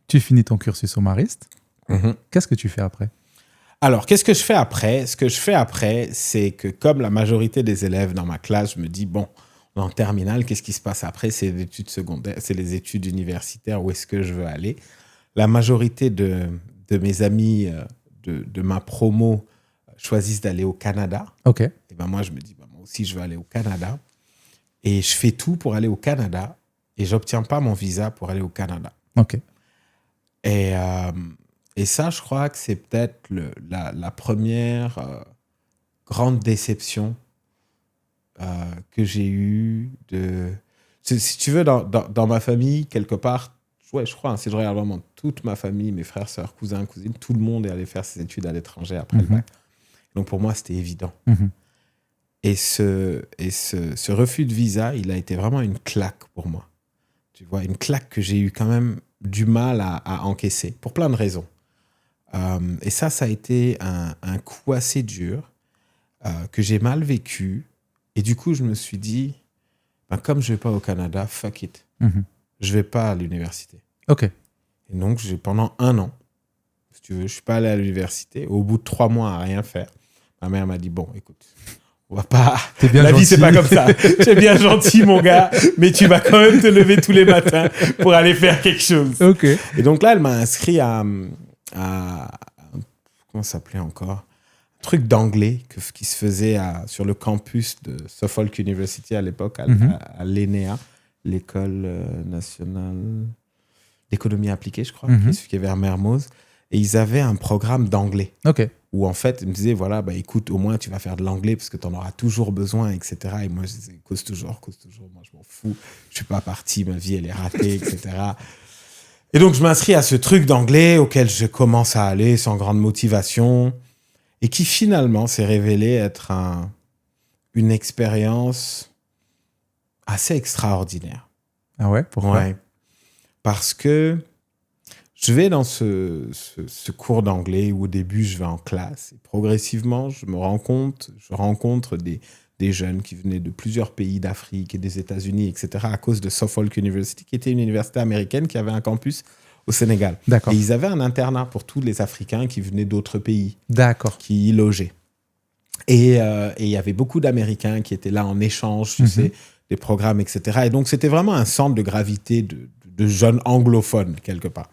Tu finis ton cursus au Marist. Mhm. Qu'est-ce que tu fais après? Alors, qu'est-ce que je fais après? Ce que je fais après, c'est que comme la majorité des élèves dans ma classe, je me dis, bon, on est en terminale, qu'est-ce qui se passe après? C'est les études secondaires, c'est les études universitaires, où est-ce que je veux aller? La majorité de mes amis de ma promo choisissent d'aller au Canada. OK. Et ben moi, je me dis, moi aussi, je veux aller au Canada. Et je fais tout pour aller au Canada. Et je n'obtiens pas mon visa pour aller au Canada. OK. Et ça, je crois que c'est peut-être la première grande déception que j'ai eue. Si tu veux, dans ma famille, quelque part, ouais, je crois, si je regarde vraiment toute ma famille, mes frères, sœurs, cousins, cousines, tout le monde est allé faire ses études à l'étranger après le bac. Donc pour moi, c'était évident. Et ce refus de visa, il a été vraiment une claque pour moi. Tu vois, une claque que j'ai eu quand même du mal à encaisser, pour plein de raisons. Et ça a été un coup assez dur que j'ai mal vécu. Et du coup, je me suis dit, comme je ne vais pas au Canada, fuck it. Je ne vais pas à l'université. OK. Et donc, pendant 1 an, si tu veux, je ne suis pas allé à l'université. Au bout de 3 mois à rien faire, ma mère m'a dit, bon, écoute, on va pas... La vie, c'est pas comme ça. Tu es bien gentil, mon gars, mais tu vas quand même te lever tous les matins pour aller faire quelque chose. OK. Et donc là, elle m'a inscrit à comment ça s'appelait encore? Un truc d'anglais qui se faisait sur le campus de Suffolk University à l'époque, à l'ENEA, l'école nationale d'économie appliquée, je crois, qui est vers Mermoz. Et ils avaient un programme d'anglais. OK. Où en fait, ils me disaient, voilà, écoute, au moins tu vas faire de l'anglais parce que tu en auras toujours besoin, etc. Et moi, je disais, cause toujours. Moi, je m'en fous. Je suis pas parti, ma vie, elle est ratée, etc. Et donc, je m'inscris à ce truc d'anglais auquel je commence à aller sans grande motivation et qui finalement s'est révélé être une expérience assez extraordinaire. Ah ouais? Pourquoi? Ouais. Parce que je vais dans ce cours d'anglais où au début, je vais en classe. Et progressivement, je rencontre des jeunes qui venaient de plusieurs pays d'Afrique et des États-Unis, etc., à cause de Suffolk University, qui était une université américaine qui avait un campus au Sénégal. D'accord. Et ils avaient un internat pour tous les Africains qui venaient d'autres pays. D'accord. Qui y logeaient. Et il y avait beaucoup d'Américains qui étaient là en échange, tu sais, des programmes, etc. Et donc, c'était vraiment un centre de gravité de jeunes anglophones, quelque part.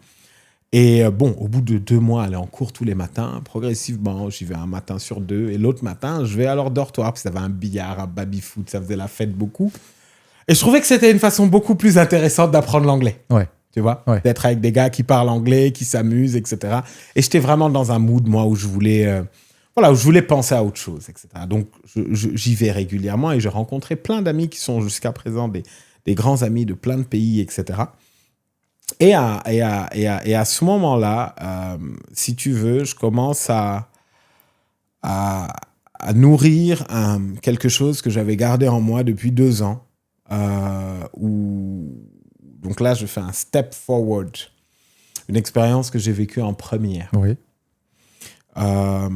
Et au bout de 2 mois, aller en cours tous les matins, progressivement, j'y vais un matin sur 2. Et l'autre matin, je vais à leur dortoir, parce que ça avait un billard, un baby-foot, ça faisait la fête beaucoup. Et je trouvais que c'était une façon beaucoup plus intéressante d'apprendre l'anglais. Ouais. Tu vois, ouais. D'être avec des gars qui parlent anglais, qui s'amusent, etc. Et j'étais vraiment dans un mood, moi, où je voulais penser à autre chose, etc. Donc, j'y vais régulièrement et j'ai rencontré plein d'amis qui sont jusqu'à présent des grands amis de plein de pays, etc. Et à ce moment-là, si tu veux, je commence à nourrir quelque chose que j'avais gardé en moi depuis 2 ans. Donc là, je fais un step forward. Une expérience que j'ai vécue en première. Oui. Je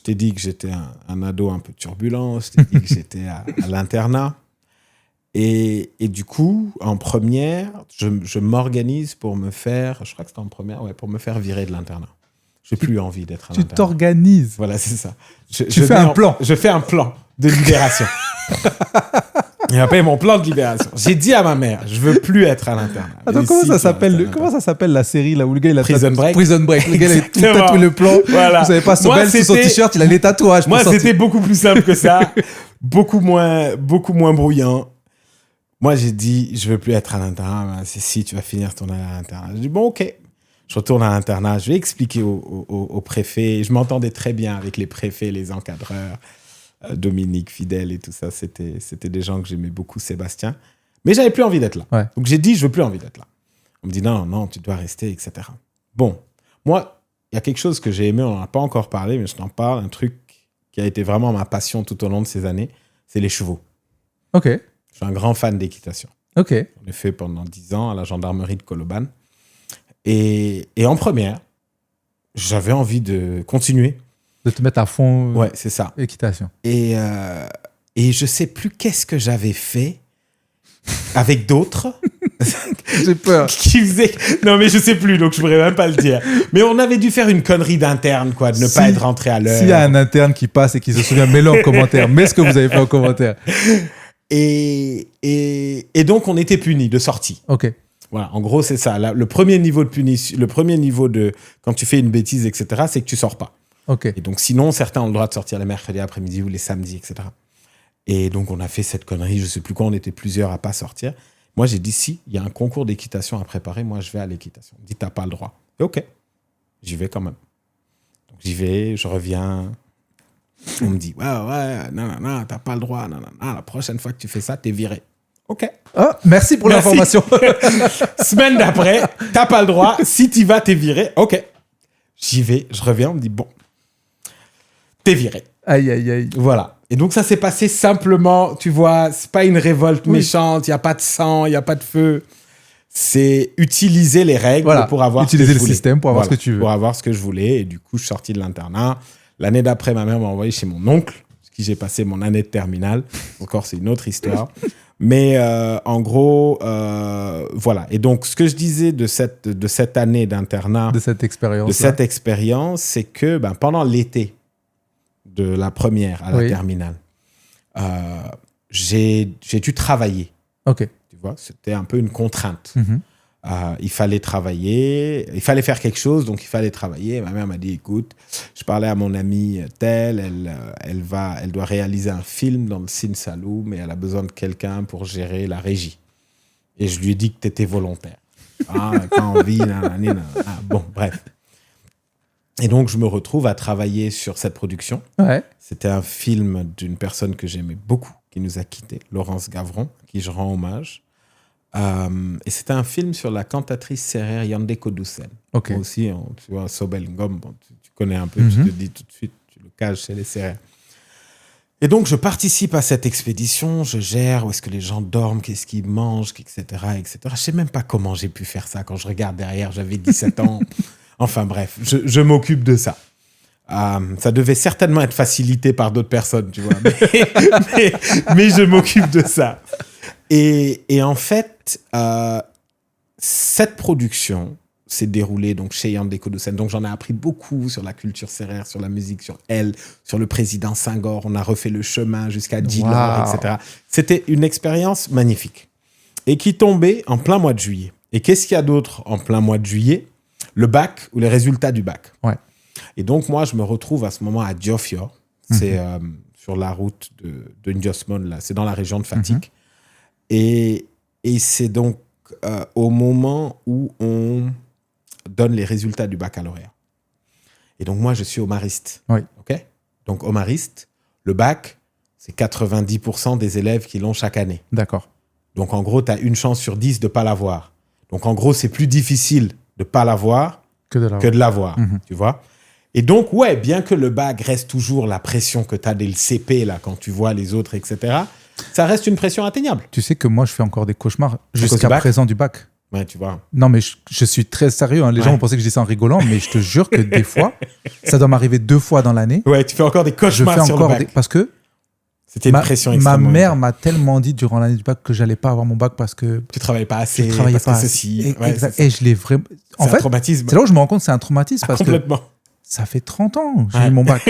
t'ai dit que j'étais un ado un peu turbulent. Je t'ai dit que j'étais à l'internat. Et du coup, en première, je m'organise pour me faire... Je crois que c'était en première, pour me faire virer de l'internat. Je n'ai plus envie d'être à l'internat. Tu t'organises. Voilà, c'est ça. Tu fais un plan. Je fais un plan de libération. Il a payé mon plan de libération. J'ai dit à ma mère, je veux plus être à l'internat. Attends, comment ça s'appelle la série là où le gars il a Prison Break. Prison Break. Le gars il a tout tatoué le plan. Voilà. Vous savez pas, son t-shirt, il a les tatouages. Moi, c'était beaucoup plus simple que ça, beaucoup moins bruyant. Moi, j'ai dit, je veux plus être à l'internat. C'est si tu vas finir ton année à l'internat. J'ai dit bon, ok. Je retourne à l'internat. Je vais expliquer au préfet. Je m'entendais très bien avec les préfets, les encadreurs. Dominique, Fidèle et tout ça, c'était des gens que j'aimais beaucoup, Sébastien. Mais j'avais plus envie d'être là. Ouais. Donc j'ai dit, je veux plus envie d'être là. On me dit, non, tu dois rester, etc. Bon, moi, il y a quelque chose que j'ai aimé, on n'en a pas encore parlé, mais je t'en parle, un truc qui a été vraiment ma passion tout au long de ces années, c'est les chevaux. Ok. Je suis un grand fan d'équitation. Ok. J'en ai fait pendant 10 ans à la gendarmerie de Colobane. Et en première, j'avais envie de continuer. De te mettre à fond. Ouais, c'est ça. Équitation. Et je sais plus qu'est-ce que j'avais fait avec d'autres. J'ai peur. Qui faisait... Non, mais je sais plus, donc je pourrais même pas le dire. Mais on avait dû faire une connerie d'interne, quoi, de ne pas être rentré à l'heure. S'il y a un interne qui passe et qui se souvient, mets-le en commentaire. Mets ce que vous avez fait en commentaire. Et donc, on était punis de sortie. Ok. Voilà, en gros, c'est ça. Le premier niveau de punition, le premier niveau de quand tu fais une bêtise, etc., c'est que tu sors pas. Ok. Et donc, sinon, certains ont le droit de sortir les mercredis après-midi ou les samedis, etc. Et donc, on a fait cette connerie. Je sais plus quoi, on était plusieurs à pas sortir. Moi, j'ai dit, si, il y a un concours d'équitation à préparer, moi, je vais à l'équitation. On me dit, t'as pas le droit. Et ok, j'y vais quand même. Donc, j'y vais, je reviens. On me dit, ouais, non, t'as pas le droit, non, la prochaine fois que tu fais ça, t'es viré. Ok. Oh, merci pour l'information. Semaine d'après, t'as pas le droit. Si t'y vas, t'es viré. Ok. J'y vais, je reviens, on me dit, bon, t'es viré. Aïe, aïe, aïe. Voilà. Et donc, ça s'est passé simplement, tu vois, c'est pas une révolte méchante, il n'y a pas de sang, il n'y a pas de feu. C'est utiliser les règles pour avoir utiliser ce que je le voulais. système pour avoir ce que tu veux. Pour avoir ce que je voulais. Et du coup, je suis sorti de l'internat. L'année d'après, ma mère m'a envoyé chez mon oncle, avec qui j'ai passé mon année de terminale. Encore, c'est une autre histoire. Mais en gros, voilà. Et donc, ce que je disais de cette année d'internat, de cette expérience, c'est que pendant l'été de la première à la terminale, j'ai dû travailler. Ok. Tu vois, c'était un peu une contrainte. Il fallait travailler, il fallait faire quelque chose, donc il fallait travailler. Ma mère m'a dit, écoute, je parlais à mon amie telle, elle doit réaliser un film dans le Sine Saloum, mais elle a besoin de quelqu'un pour gérer la régie. Et je lui ai dit que tu étais volontaire. Pas envie, bon, bref. Et donc, je me retrouve à travailler sur cette production. Ouais. C'était un film d'une personne que j'aimais beaucoup, qui nous a quittés, Laurence Gavron, à qui je rends hommage. Et c'était un film sur la cantatrice sérère Yandé Kodoussen. Ok. Moi aussi, tu vois, Sobel Ngom, tu connais un peu, tu te dis tout de suite, tu le caches chez les sérères. Et donc, je participe à cette expédition, je gère où est-ce que les gens dorment, qu'est-ce qu'ils mangent, etc., etc. Je ne sais même pas comment j'ai pu faire ça. Quand je regarde derrière, j'avais 17 ans. Enfin bref, je m'occupe de ça. Ça devait certainement être facilité par d'autres personnes, tu vois. Mais je m'occupe de ça. Et en fait, cette production s'est déroulée donc, chez Yandé Kodoussen. Donc, j'en ai appris beaucoup sur la culture sérère, sur la musique, sur elle, sur le président Senghor. On a refait le chemin jusqu'à Djilor, etc. C'était une expérience magnifique. Et qui tombait en plein mois de juillet. Et qu'est-ce qu'il y a d'autre en plein mois de juillet ? Le bac ou les résultats du bac. Ouais. Et donc, moi, je me retrouve à ce moment à Diofior. C'est sur la route de Ndiosmone, là. C'est dans la région de Fatick. Et c'est donc au moment où on donne les résultats du baccalauréat. Et donc, moi, je suis au Mariste. Oui. OK ? Donc, au Mariste, le bac, c'est 90% des élèves qui l'ont chaque année. D'accord. Donc, en gros, tu as une chance sur 10 de ne pas l'avoir. Donc, en gros, c'est plus difficile de ne pas l'avoir que de l'avoir. Tu vois ? Et donc, ouais, bien que le bac reste toujours la pression que tu as dès le CP, là, quand tu vois les autres, etc., ça reste une pression atteignable. Tu sais que moi, je fais encore des cauchemars jusqu'à présent du bac. Ouais, tu vois. Non, mais je suis très sérieux. Hein. Les gens vont penser que je dis ça en rigolant, mais je te jure que des fois, ça doit m'arriver 2 fois dans l'année. Ouais, tu fais encore des cauchemars sur le bac. Parce que c'était une pression extrêmement. Ma mère m'a tellement dit durant l'année du bac que j'allais pas avoir mon bac parce que tu travaillais pas assez. Je travaillais pas assez. Ceci. Exact. Et je l'ai vraiment. En fait, un traumatisme. C'est là où je me rends compte que c'est un traumatisme parce complètement. Que ça fait 30 ans que j'ai eu mon bac.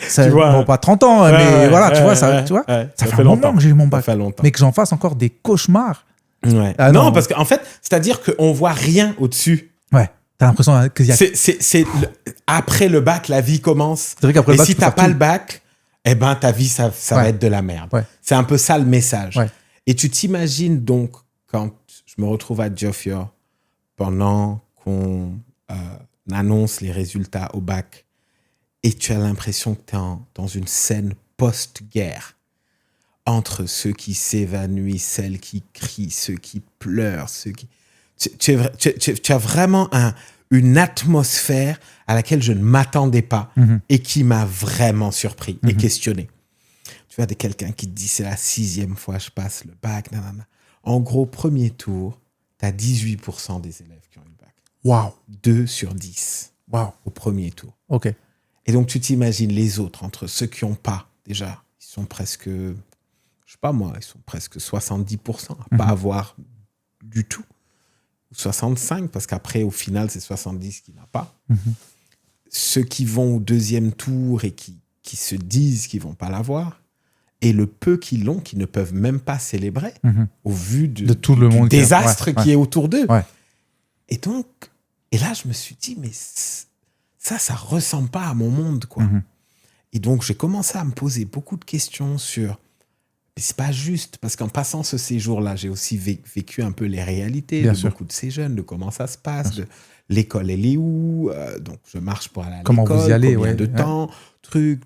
Ça, tu vois, bon, pas 30 ans, mais voilà, tu vois, ça fait un moment que j'ai eu mon bac. Mais que j'en fasse encore des cauchemars. Ouais. Non, parce qu'en fait, c'est-à-dire qu'on voit rien au-dessus. Ouais. T'as l'impression qu'il y a. C'est après le bac, la vie commence. C'est vrai qu'après le bac, si t'as pas le bac, eh ben ta vie, ça va être de la merde. Ouais. C'est un peu ça le message. Ouais. Et tu t'imagines donc quand je me retrouve à Diofior pendant qu'on annonce les résultats au bac et tu as l'impression que tu es dans une scène post-guerre entre ceux qui s'évanouissent, celles qui crient, ceux qui pleurent, ceux qui... Tu as vraiment une atmosphère à laquelle je ne m'attendais pas et qui m'a vraiment surpris et questionné. Tu vois, quelqu'un qui te dit c'est la 6e fois que je passe le bac. Nanana. En gros, premier tour, tu as 18% des élèves qui ont eu le bac. Waouh. 2 sur 10 au premier tour. Ok. Et donc, tu t'imagines les autres, entre ceux qui n'ont pas, déjà, ils sont presque, sais pas moi, ils sont presque 70% à pas avoir du tout. 65, parce qu'après, au final, c'est 70 qui n'a pas. Ceux qui vont au deuxième tour et qui se disent qu'ils vont pas l'avoir, et le peu qui l'ont, qui ne peuvent même pas célébrer, au vu de tout le du monde désastre qui est autour d'eux. Ouais. Et donc, et là, je me suis dit, mais ça ressemble pas à mon monde, quoi. Et donc, j'ai commencé à me poser beaucoup de questions sur... Mais c'est pas juste, parce qu'en passant ce séjour-là, j'ai aussi vécu un peu les réalités de beaucoup de ces jeunes, de comment ça se passe, de l'école, elle est où, donc je marche pour aller à l'école, comment vous y allez, combien de temps,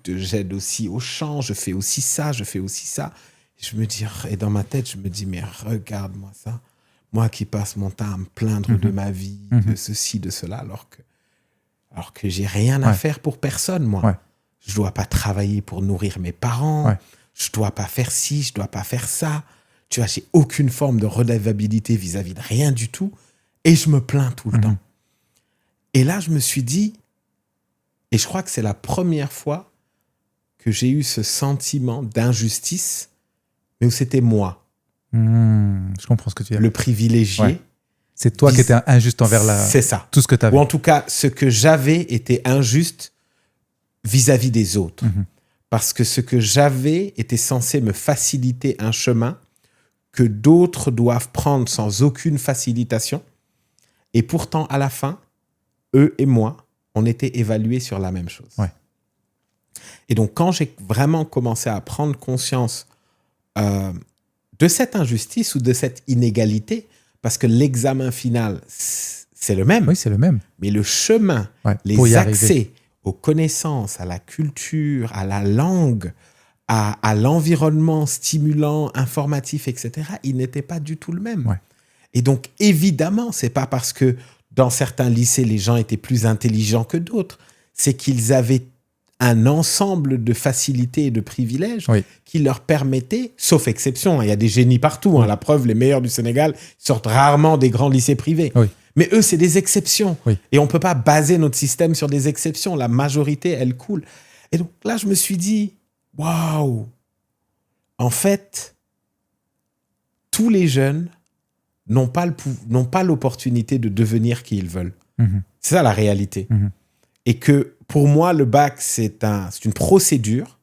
j'aide aussi au chant, je fais aussi ça. Et je me dis, et dans ma tête, je me dis, mais regarde-moi ça, moi qui passe mon temps à me plaindre de ma vie, de ceci, de cela, alors que j'ai rien à faire pour personne, moi. Ouais. Je dois pas travailler pour nourrir mes parents. Je dois pas faire ci, je dois pas faire ça. Tu vois, j'ai aucune forme de redevabilité vis-à-vis de rien du tout. Et je me plains tout le temps. Et là, je me suis dit, et je crois que c'est la première fois que j'ai eu ce sentiment d'injustice, mais où c'était moi. Je comprends ce que tu dis. Le privilégié. Ouais. C'est toi qui étais injuste envers c'est ça. tout ce que tu avais. Ou en tout cas, ce que j'avais était injuste vis-à-vis des autres. Parce que ce que j'avais était censé me faciliter un chemin que d'autres doivent prendre sans aucune facilitation. Et pourtant, à la fin, eux et moi, on était évalués sur la même chose. Ouais. Et donc, quand j'ai vraiment commencé à prendre conscience de cette injustice ou de cette inégalité, parce que l'examen final, c'est le même. Oui, c'est le même. Mais le chemin, les accès aux connaissances, à la culture, à la langue, à l'environnement stimulant, informatif, etc., il n'était pas du tout le même. Ouais. Et donc, évidemment, c'est pas parce que dans certains lycées, les gens étaient plus intelligents que d'autres. C'est qu'ils avaient un ensemble de facilités et de privilèges qui leur permettaient, sauf exception, il y a des génies partout. La preuve, les meilleurs du Sénégal sortent rarement des grands lycées privés. Mais eux, c'est des exceptions. Et on ne peut pas baser notre système sur des exceptions. La majorité, elle coule. Et donc là, je me suis dit, waouh, en fait, tous les jeunes n'ont pas l'opportunité de devenir qui ils veulent. C'est ça la réalité. Et que pour moi, le bac, c'est une procédure.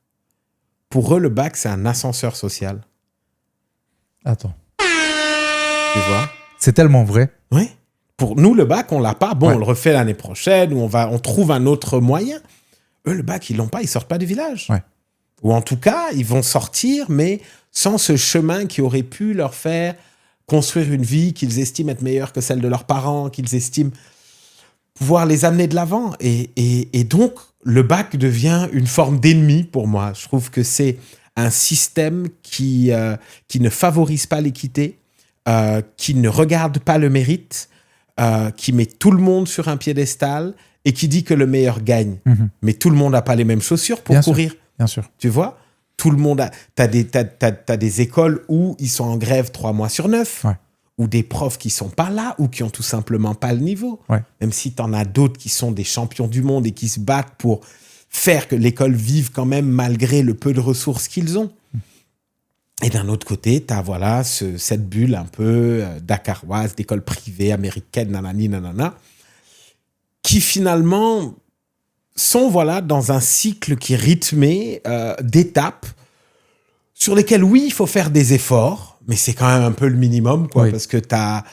Pour eux, le bac, c'est un ascenseur social. Attends. Tu vois ? C'est tellement vrai. Oui. Pour nous, le bac, on l'a pas. Bon, on le refait l'année prochaine ou on trouve un autre moyen. Eux, le bac, ils l'ont pas. Ils sortent pas du village. Ou en tout cas, ils vont sortir, mais sans ce chemin qui aurait pu leur faire construire une vie qu'ils estiment être meilleure que celle de leurs parents, qu'ils estiment pouvoir les amener de l'avant. Et donc, le bac devient une forme d'ennemi pour moi. Je trouve que c'est un système qui ne favorise pas l'équité, qui ne regarde pas le mérite, qui met tout le monde sur un piédestal et qui dit que le meilleur gagne. Mais tout le monde n'a pas les mêmes chaussures pour courir. Bien sûr. Tu vois ? Tout le monde a... T'as des écoles où ils sont en grève 3 mois sur 9. Ou des profs qui sont pas là ou qui ont tout simplement pas le niveau. Même si t'en as d'autres qui sont des champions du monde et qui se battent pour faire que l'école vive quand même malgré le peu de ressources qu'ils ont. Et d'un autre côté, t'as cette bulle un peu dakaroise, d'école privée, américaine, nanani, nanana, qui finalement sont dans un cycle qui est rythmé d'étapes sur lesquelles, oui, il faut faire des efforts, mais c'est quand même un peu le minimum, parce que t'as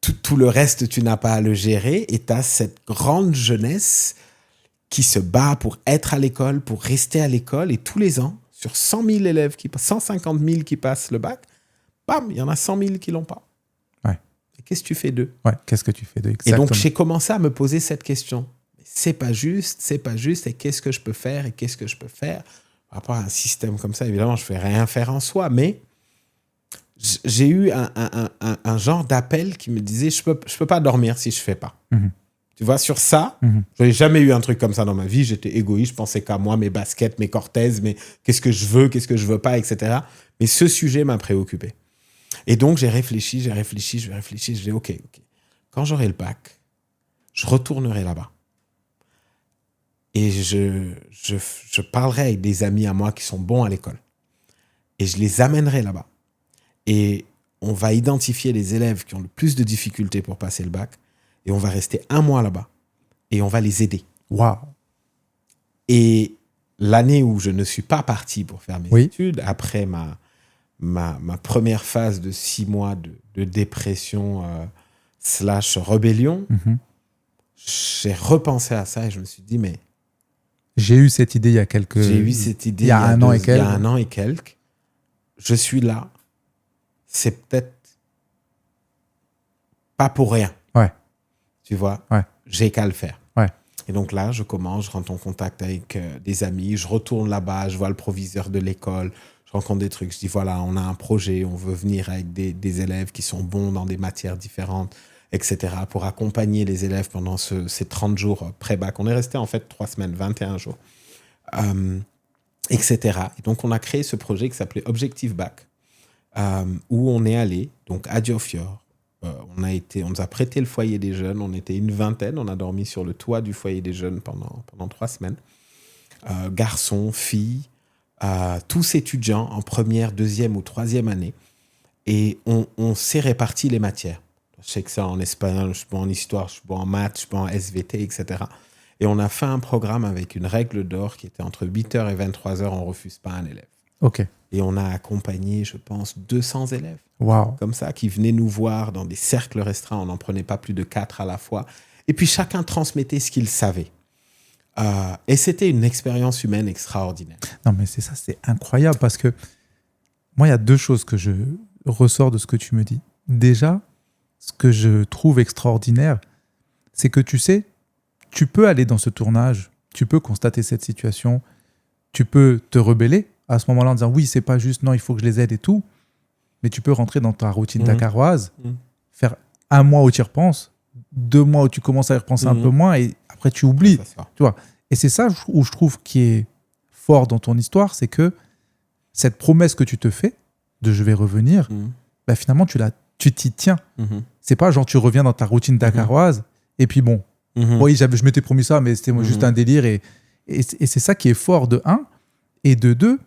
tout le reste, tu n'as pas à le gérer, et t'as cette grande jeunesse qui se bat pour être à l'école, pour rester à l'école, et tous les ans, sur 100 000 élèves, 150 000 qui passent le bac, bam, il y en a 100 000 qui l'ont pas. Et qu'est-ce que tu fais d'eux ? Qu'est-ce que tu fais d'eux, exactement. Et donc, j'ai commencé à me poser cette question. C'est pas juste, et qu'est-ce que je peux faire, par rapport à un système comme ça. Évidemment, je ne vais rien faire en soi, mais j'ai eu un genre d'appel qui me disait, je peux pas dormir si je fais pas. Tu vois, sur ça, je n'ai jamais eu un truc comme ça dans ma vie. J'étais égoïste, je pensais qu'à moi, mes baskets, mes Cortez, mais qu'est-ce que je veux pas, etc. Mais ce sujet m'a préoccupé. Et donc, j'ai réfléchi. Je dis, OK. Quand j'aurai le bac, je retournerai là-bas. Et je parlerai avec des amis à moi qui sont bons à l'école. et je les amènerai là-bas. Et on va identifier les élèves qui ont le plus de difficultés pour passer le bac et on va rester 1 mois là-bas et on va les aider. Waouh. Et l'année où je ne suis pas parti pour faire mes études, après ma première phase de 6 mois de dépression / rébellion, j'ai repensé à ça et je me suis dit, mais... J'ai eu cette idée il y a quelques... J'ai eu cette idée il y a un an et quelques. Il y a 1 an et quelques. Je suis là. C'est peut-être pas pour rien. Ouais. Tu vois? Ouais. J'ai qu'à le faire. Ouais. Et donc là, je commence, je rentre en contact avec des amis, je retourne là-bas, je vois le proviseur de l'école, je rencontre des trucs, je dis voilà, on a un projet, on veut venir avec des élèves qui sont bons dans des matières différentes, etc. pour accompagner les élèves pendant ces 30 jours pré-bac. On est resté en fait 3 semaines, 21 jours, etc. Et donc, on a créé ce projet qui s'appelait Objectif Bac, où on est allé, donc à Diofior. On nous a prêté le foyer des jeunes, on était une vingtaine, on a dormi sur le toit du foyer des jeunes pendant 3 semaines. Garçons, filles, tous étudiants en première, deuxième ou troisième année. Et on s'est réparti les matières. Je sais que ça en espagnol, je suis bon en histoire, je suis bon en maths, je suis bon en SVT, etc. Et on a fait un programme avec une règle d'or qui était entre 8h et 23h, on ne refuse pas un élève. Ok. Et on a accompagné, je pense, 200 élèves. Wow. Comme ça, qui venaient nous voir dans des cercles restreints. On n'en prenait pas plus de 4 à la fois. Et puis, chacun transmettait ce qu'il savait. Et c'était une expérience humaine extraordinaire. Non, mais c'est ça, c'est incroyable parce que moi, il y a 2 choses que je ressors de ce que tu me dis. Déjà, ce que je trouve extraordinaire, c'est que tu sais, tu peux aller dans ce tournage, tu peux constater cette situation, tu peux te rebeller à ce moment-là en disant oui, c'est pas juste, non, il faut que je les aide et tout. Mais tu peux rentrer dans ta routine dakaroise, faire 1 mois où tu y repenses, 2 mois où tu commences à y repenser un peu moins et après tu oublies. Tu vois. Et c'est ça où je trouve qui est fort dans ton histoire, c'est que cette promesse que tu te fais de je vais revenir, bah finalement tu t'y tiens. C'est pas genre tu reviens dans ta routine dakaroise et puis bon, oui, je m'étais promis ça, mais c'était juste un délire. Et c'est ça qui est fort de 1. Et de 2,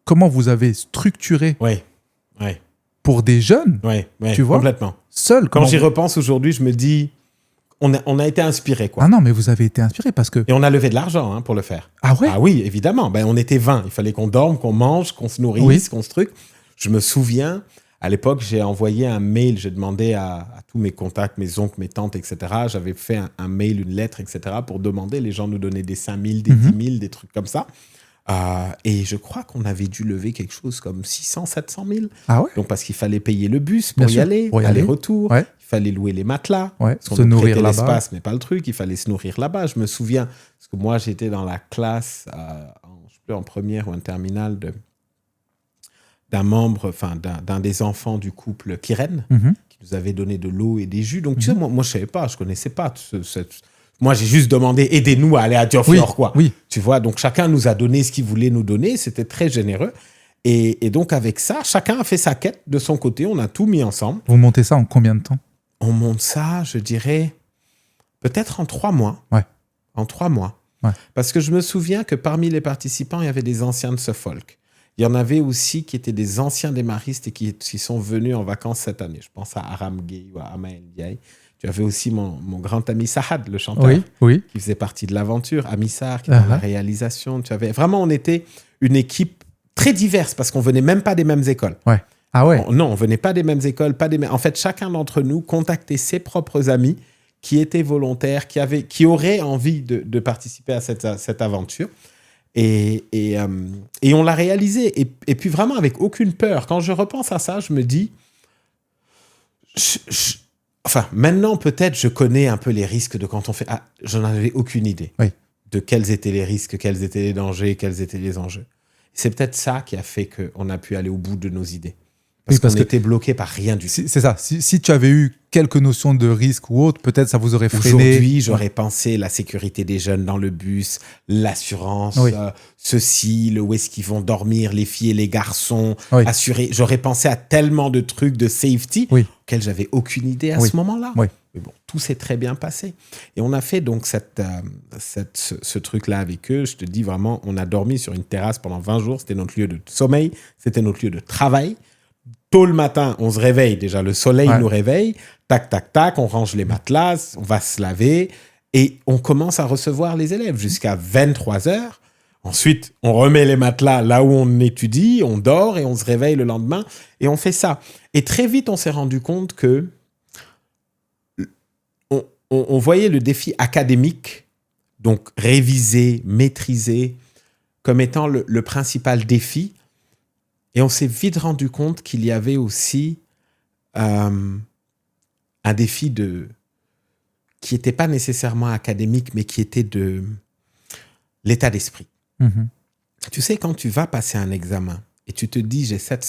comment vous avez structuré pour des jeunes, tu vois, complètement. Seul. Quand j'y repense aujourd'hui, je me dis, on a été inspirés, quoi. Ah non, mais vous avez été inspirés parce que... Et on a levé de l'argent pour le faire. Ah ouais? Ah oui, évidemment. Ben, on était 20. Il fallait qu'on dorme, qu'on mange, qu'on se nourrisse, qu'on se truc. Je me souviens, à l'époque, j'ai envoyé un mail. J'ai demandé à tous mes contacts, mes oncles, mes tantes, etc. J'avais fait un mail, une lettre, etc. pour demander. Les gens nous donnaient des 5 000, des 10 000, des trucs comme ça. Et je crois qu'on avait dû lever quelque chose comme 600, 700 000. Ah ouais? Donc, parce qu'il fallait payer le bus pour y aller, aller-retour. Ouais. Il fallait louer les matelas. Ouais. Parce qu'on Se nous nourrir prêtait là-bas. l'espace, mais pas le truc. Il fallait se nourrir là-bas. Je me souviens, parce que moi, j'étais dans la classe, je sais plus, en première ou en terminale, d'un membre, enfin, d'un des enfants du couple Kiren, qui nous avait donné de l'eau et des jus. Donc, tu sais, moi, je ne savais pas, je ne connaissais pas Moi, j'ai juste demandé, aidez-nous à aller à Diofior, quoi. Oui. Tu vois, donc chacun nous a donné ce qu'il voulait nous donner. C'était très généreux. Et donc, avec ça, chacun a fait sa quête de son côté. On a tout mis ensemble. Vous montez ça en combien de temps? On monte ça, je dirais, peut-être en 3 mois. Ouais. En 3 mois. Ouais. Parce que je me souviens que parmi les participants, il y avait des anciens de Suffolk. Il y en avait aussi qui étaient des anciens démarristes et qui sont venus en vacances cette année. Je pense à Aram Gay ou à Amael Ndiaye. Tu avais aussi mon grand ami Sahad, le chanteur, oui. qui faisait partie de l'aventure. Amissar, qui était dans la réalisation. Vraiment, on était une équipe très diverse parce qu'on ne venait même pas des mêmes écoles. Ouais. Ah ouais? Non, on ne venait pas des mêmes écoles. En fait, chacun d'entre nous contactait ses propres amis qui étaient volontaires, qui auraient envie de participer à cette aventure. Et on l'a réalisé. Et puis vraiment avec aucune peur. Quand je repense à ça, je me dis... Enfin, maintenant, peut-être, je connais un peu les risques de quand on fait... Ah, j'en avais aucune idée de quels étaient les risques, quels étaient les dangers, quels étaient les enjeux. C'est peut-être ça qui a fait qu'on a pu aller au bout de nos idées. Parce qu'on était bloqué par rien du tout. C'est ça. Si tu avais eu quelques notions de risque ou autre, peut-être ça vous aurait freiné. Aujourd'hui, j'aurais pensé la sécurité des jeunes dans le bus, l'assurance, ceci, où est-ce qu'ils vont dormir, les filles et les garçons, assurer. J'aurais pensé à tellement de trucs de safety auxquels j'avais aucune idée à ce moment-là. Mais bon, tout s'est très bien passé. Et on a fait donc ce truc-là avec eux. Je te dis vraiment, on a dormi sur une terrasse pendant 20 jours. C'était notre lieu de sommeil, c'était notre lieu de travail. Tôt le matin, on se réveille. Déjà, le soleil nous réveille. Tac, tac, tac, on range les matelas, on va se laver. Et on commence à recevoir les élèves jusqu'à 23 heures. Ensuite, on remet les matelas là où on étudie, on dort et on se réveille le lendemain. Et on fait ça. Et très vite, on s'est rendu compte que on voyait le défi académique, donc réviser, maîtriser, comme étant le principal défi. Et on s'est vite rendu compte qu'il y avait aussi un défi qui n'était pas nécessairement académique, mais qui était de l'état d'esprit. Mhm. Tu sais, quand tu vas passer un examen et tu te dis j'ai 7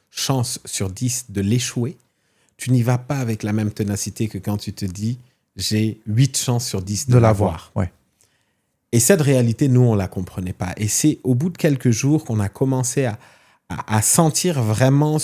chances sur 10 de l'échouer, tu n'y vas pas avec la même ténacité que quand tu te dis j'ai 8 chances sur 10 de l'avoir. Ouais. Et cette réalité, nous, on ne la comprenait pas. Et c'est au bout de quelques jours qu'on a commencé à sentir vraiment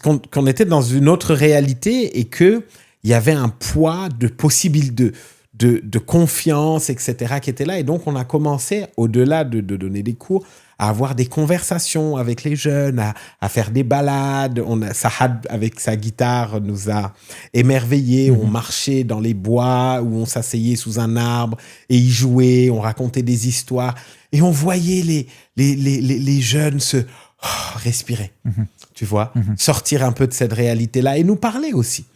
qu'on était dans une autre réalité et qu'il y avait un poids de possibilité, de confiance, etc., qui était là. Et donc, on a commencé, au-delà de donner des cours, à avoir des conversations avec les jeunes, à faire des balades. Sahad, avec sa guitare, nous a émerveillés. On marchait dans les bois où on s'asseyait sous un arbre et y jouait. On racontait des histoires. Et on voyait les jeunes se respirer, tu vois, sortir un peu de cette réalité-là et nous parler aussi.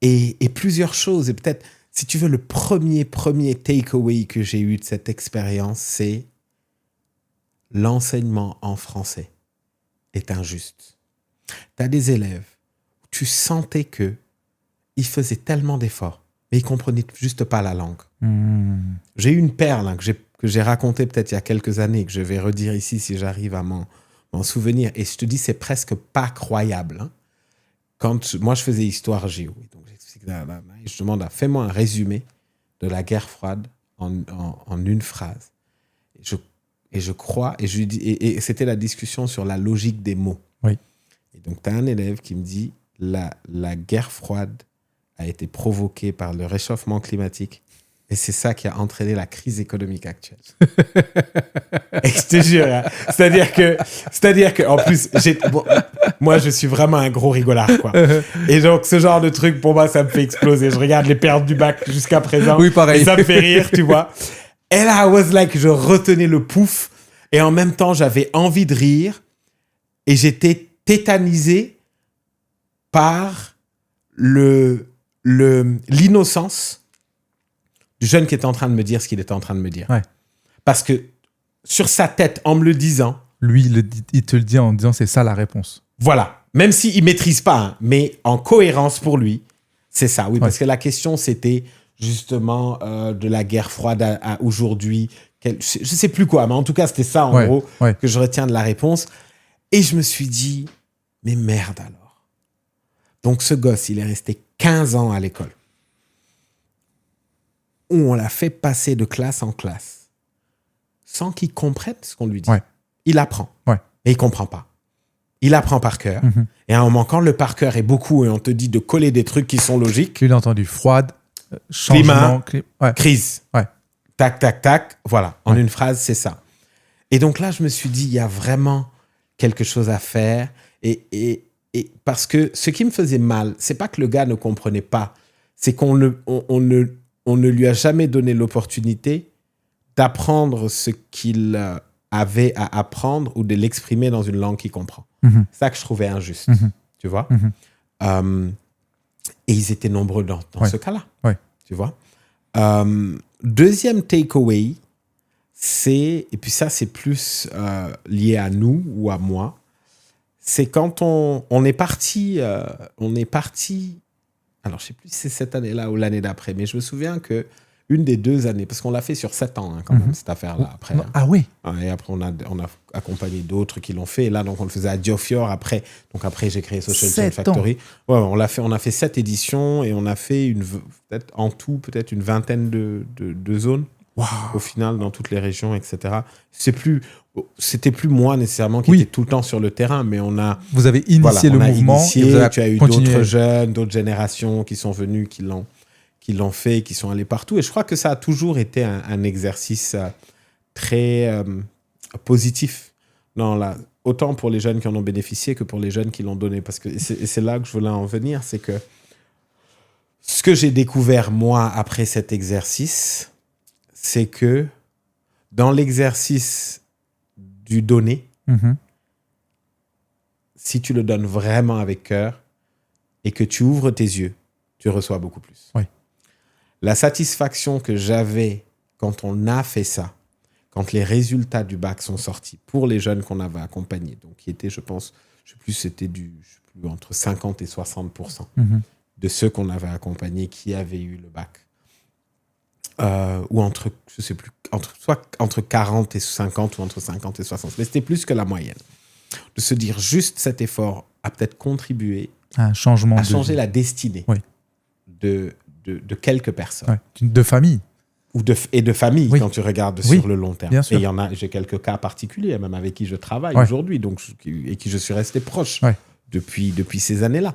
Et plusieurs choses. Et peut-être, si tu veux, le premier takeaway que j'ai eu de cette expérience, c'est l'enseignement en français est injuste. Tu as des élèves où tu sentais qu'ils faisaient tellement d'efforts, mais ils ne comprenaient juste pas la langue. J'ai eu une perle que j'ai racontée peut-être il y a quelques années, que je vais redire ici si j'arrive à m'en souvenir. Et je te dis, c'est presque pas croyable. Hein. Quand moi, je faisais histoire géo, donc j'explique je demande fais-moi un résumé de la guerre froide en une phrase. Et je crois, et je lui dis, et c'était la discussion sur la logique des mots. Oui. Et donc, tu as un élève qui me dit la guerre froide a été provoquée par le réchauffement climatique. Et c'est ça qui a entraîné la crise économique actuelle. Et je te jure, hein, c'est-à-dire que, en plus, moi, je suis vraiment un gros rigolard, quoi. Et donc, ce genre de truc, pour moi, ça me fait exploser. Je regarde les pertes du bac jusqu'à présent. Oui, pareil. Et ça me fait rire, tu vois. Et là, I was like, je retenais le pouf. Et en même temps, j'avais envie de rire. Et j'étais tétanisé par l'innocence du jeune qui était en train de me dire ce qu'il était en train de me dire. Ouais. Parce que sur sa tête, en me le disant... Lui, il te le dit en disant c'est ça la réponse. Voilà. Même s'il ne maîtrise pas, hein, mais en cohérence pour lui, c'est ça. Oui, parce que la question, c'était justement de la guerre froide à aujourd'hui. Je ne sais plus quoi, mais en tout cas, c'était ça, en gros, que je retiens de la réponse. Et je me suis dit, mais merde alors. Donc, ce gosse, il est resté 15 ans à l'école, où on l'a fait passer de classe en classe, sans qu'il comprenne ce qu'on lui dit. Ouais. Il apprend, Ouais. mais il ne comprend pas. Il apprend par cœur. Et à un moment, quand le par cœur est beaucoup et on te dit de coller des trucs qui sont logiques... Il a entendu froide, changement... Crise. Ouais. Tac, tac, tac. Voilà, en une phrase, c'est ça. Et donc là, je me suis dit, il y a vraiment quelque chose à faire. Et parce que ce qui me faisait mal, c'est pas que le gars ne comprenait pas, c'est qu'on ne lui a jamais donné l'opportunité d'apprendre ce qu'il avait à apprendre ou de l'exprimer dans une langue qu'il comprend. C'est ça que je trouvais injuste, tu vois. Et ils étaient nombreux dans ce cas-là, tu vois. Deuxième takeaway, et puis ça, c'est plus lié à nous ou à moi, c'est quand on est parti, alors je ne sais plus si c'est cette année-là ou l'année d'après, mais je me souviens que une des 2 années, parce qu'on l'a fait sur 7 ans, hein, quand même, cette affaire-là. Après, Ah oui. Et après, on a accompagné d'autres qui l'ont fait. Et là, donc, on le faisait à Diofior après. Donc, après, j'ai créé Social Change Factory. Ouais, on a fait 7 éditions et on a fait peut-être une vingtaine de zones. au final, dans toutes les régions, etc. C'était plus moi nécessairement qui Oui. était tout le temps sur le terrain, mais on a... Vous avez initié on le a mouvement initié, et vous avez tu as eu continué. d'autres jeunes, d'autres générations qui sont venus, qui l'ont fait, qui sont allés partout. Et je crois que ça a toujours été un exercice très positif. Autant pour les jeunes qui en ont bénéficié que pour les jeunes qui l'ont donné. Parce que c'est là que je voulais en venir, c'est que ce que j'ai découvert, moi, après cet exercice, c'est que dans l'exercice du donner, Mhm. si tu le donnes vraiment avec cœur et que tu ouvres tes yeux, tu reçois beaucoup plus. Oui. La satisfaction que j'avais quand on a fait ça, quand les résultats du bac sont sortis pour les jeunes qu'on avait accompagnés, donc qui étaient, je pense, je sais plus, c'était entre 50 et 60% Mhm. de ceux qu'on avait accompagnés qui avaient eu le bac. Ou je sais plus, entre 40 et 50 ou entre 50 et 60. Mais c'était plus que la moyenne. De se dire juste cet effort a peut-être contribué Un changement à de changer vie. la destinée Oui. de quelques personnes. Ouais. De famille. Et de famille, Oui. quand tu regardes Oui, sur le long terme. bien sûr. Et j'ai quelques cas particuliers, même avec qui je travaille Ouais. aujourd'hui, et qui je suis resté proche Ouais. depuis ces années-là.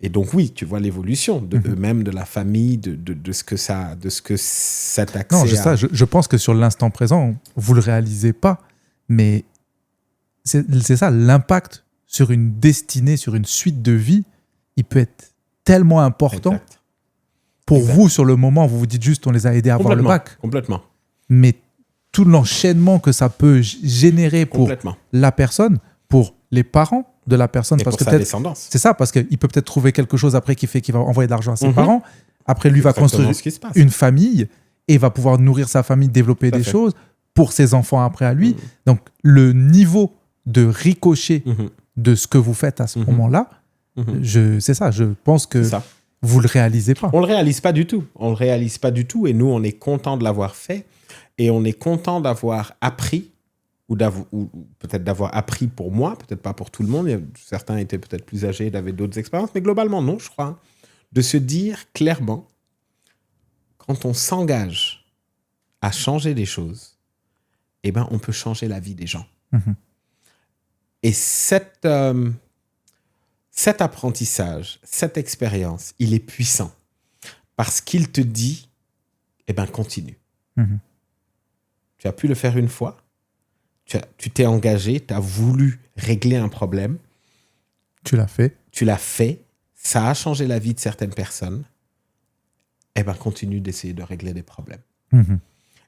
Et donc oui, tu vois l'évolution de eux-mêmes, de la famille, de ce que cet accès Non, je pense que sur l'instant présent, vous le réalisez pas, mais c'est ça, l'impact sur une destinée, sur une suite de vie, il peut être tellement important. Exact. Pour Exact. vous, sur le moment, vous vous dites juste on les a aidés à avoir le bac. Complètement. Mais tout l'enchaînement que ça peut générer pour Complètement. la personne, pour les parents de la personne, Et parce pour que sa peut-être descendance. c'est ça, parce qu'il peut peut-être trouver quelque chose après qui va envoyer de l'argent à ses Mhm. parents. Après, lui va Exactement construire ce qui se passe. une famille et va pouvoir nourrir sa famille, développer Tout à des fait. choses pour ses enfants après à lui. Mhm. Donc, le niveau de ricochet Mhm. de ce que vous faites à ce Mhm. moment-là, Mhm. c'est ça. Je pense que C'est ça. vous le réalisez pas. On le réalise pas du tout. On le réalise pas du tout. Et nous, on est content de l'avoir fait. Et on est content d'avoir appris, ou peut-être d'avoir appris pour moi, peut-être pas pour tout le monde. Certains étaient peut-être plus âgés, avaient d'autres expériences. Mais globalement, non, je crois. De se dire clairement, quand on s'engage à changer des choses, eh ben, on peut changer la vie des gens. Mhm. Et cet apprentissage, cette expérience, il est puissant parce qu'il te dit, eh ben, continue. Mhm. Tu as pu le faire une fois, tu t'es engagé, tu as voulu régler un problème, Tu l'as fait. tu l'as fait, ça a changé la vie de certaines personnes, eh ben, continue d'essayer de régler des problèmes. Mhm.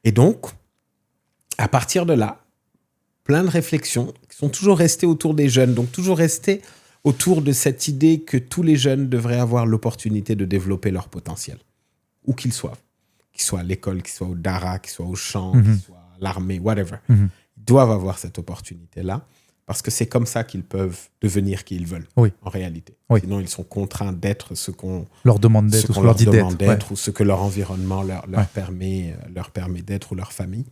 Et donc, à partir de là, plein de réflexions qui sont toujours restées autour des jeunes, donc toujours restées autour de cette idée que tous les jeunes devraient avoir l'opportunité de développer leur potentiel, où qu'ils soient à l'école, qu'ils soient au Dara, qu'ils soient au chant, qu'ils soient à l'armée, whatever. Mhm. Ils doivent avoir cette opportunité-là, parce que c'est comme ça qu'ils peuvent devenir qui ils veulent, Oui. en réalité. Oui. Sinon, ils sont contraints d'être ce qu'on Leur demande d'être, ce ou qu'on leur leur dit demande d'être. d'être, ou ce que leur environnement leur Ouais. permet d'être, ou leur famille.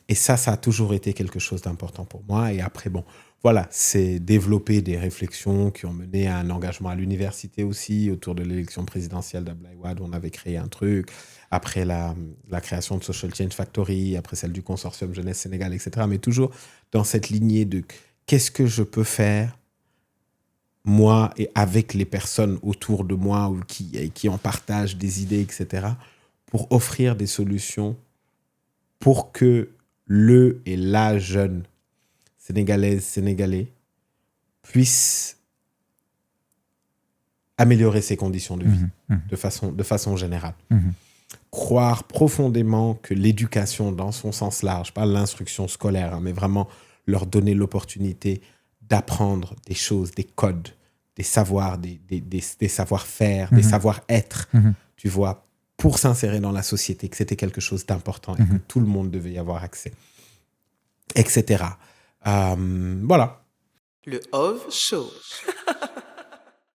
Et ça a toujours été quelque chose d'important pour moi. Et après, bon, voilà, c'est développer des réflexions qui ont mené à un engagement à l'université aussi, autour de l'élection présidentielle d'Ablaye Wade, où on avait créé un truc. Après la création de Social Change Factory, après celle du consortium Jeunesse Sénégal, etc. Mais toujours dans cette lignée de qu'est-ce que je peux faire, moi, et avec les personnes autour de moi ou qui en partagent des idées, etc., pour offrir des solutions pour que le et la jeune sénégalaise, sénégalais puisse améliorer ses conditions de vie de façon générale. Mhm. Croire profondément que l'éducation, dans son sens large, pas l'instruction scolaire, hein, mais vraiment leur donner l'opportunité d'apprendre des choses, des codes, des savoirs, des savoir-faire, des savoir-être, tu vois, pour s'insérer dans la société, que c'était quelque chose d'important et que tout le monde devait y avoir accès, etc. Voilà. Le OV Show.